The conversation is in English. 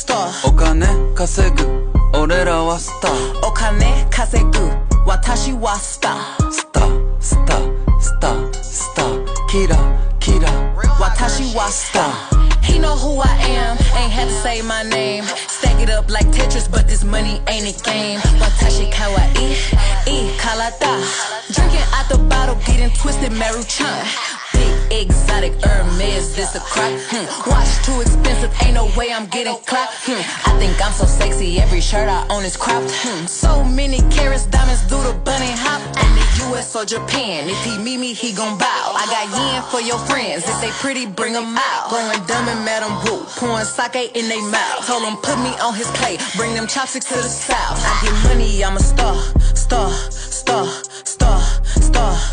star お金稼ぐ俺らはスターお金稼ぐ私はスタースタースタースタースターキラキラ私はスター He know who I am, ain't had to say my name Stack it up like Tetris, but this money ain't a game Watashi kawaii, karata Drinking out the bottle, getting twisted, Maruchan Big exotic Hermes, this a crop Watch too expensive, ain't no way I'm getting clapped I think I'm so sexy, every shirt I own is cropped So many carats, diamonds do the bunny hop In the US or Japan, if he meet me, he gon' bow I got yen for your friends, if they pretty, bring them out Growing dumb and Madam Wu, pouring sake in they mouth Told him put me on his plate, bring them chopsticks to the south I get money, I'm a star, star, star, star, star